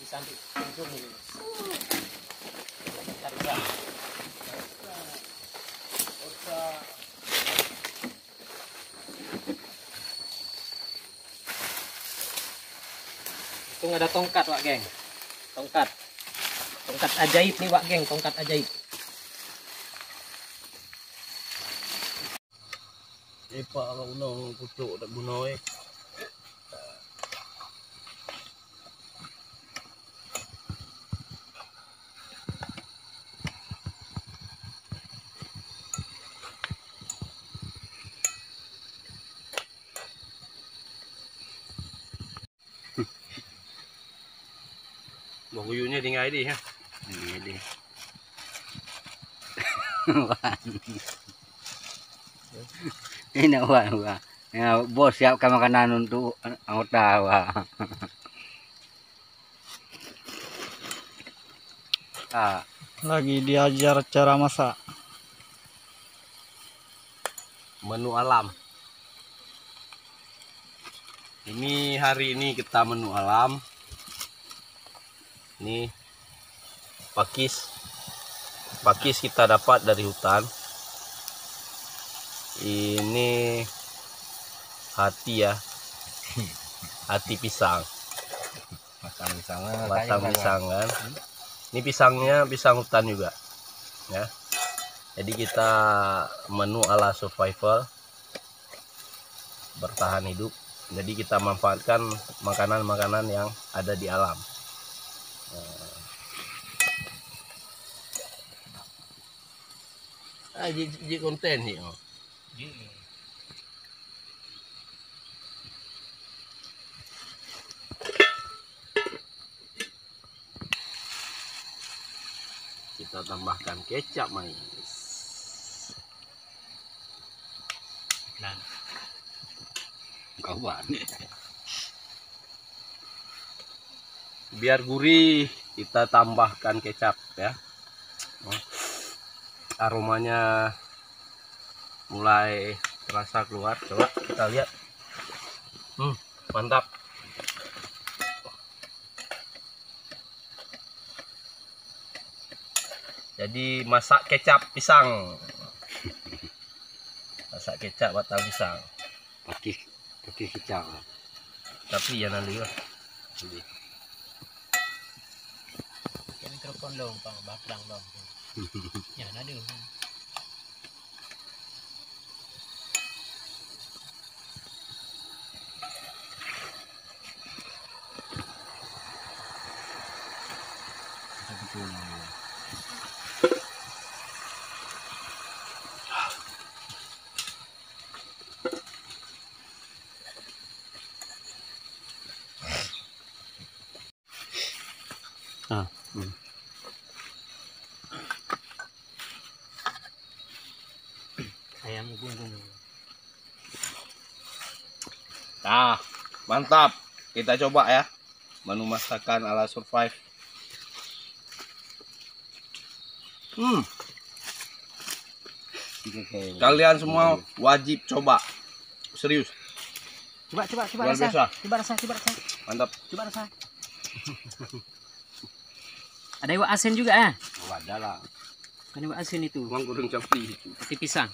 Pisang di ujung ini. Cari. Itu ada tongkat, Wak Geng. Tongkat ajaib nih, Wak Geng, tongkat ajaib. Pak kalau uno kucuk tak guna Bông kuyunya di ngai di ha. Di. Ini wah. Ya, bos siapkan makanan untuk anggota wah. Lagi diajar cara masak. Menu alam. Ini hari ini kita menu alam. Ini pakis kita dapat dari hutan. Ini hati ya, hati pisang, Batang pisang kan. Ini pisangnya pisang hutan juga ya. Jadi kita menu ala survival, bertahan hidup. Jadi kita manfaatkan makanan-makanan yang ada di alam. Jadi konten sih. Kita tambahkan kecap manis. Nah, kawan. Biar gurih kita tambahkan kecap ya. Aromanya mulai terasa keluar. Coba kita lihat. Mantap. Jadi masak kecap pisang. Masak kecap batang pisang. Pakai kecap. Tapi ya nanti lah. Mikrofon dong, Bang, bakdang dong. Ya, ada. Ayam gunung. Nah, mantap. Kita coba ya. Menu masakan ala survive. Kalian semua wajib coba. Serius. Coba Luar biasa. Coba rasa. Mantap. Coba rasa. Ada iwak asin juga ya? Ada lah. Kan iwak asin itu. Uang goreng campur itu. Pakai pisang.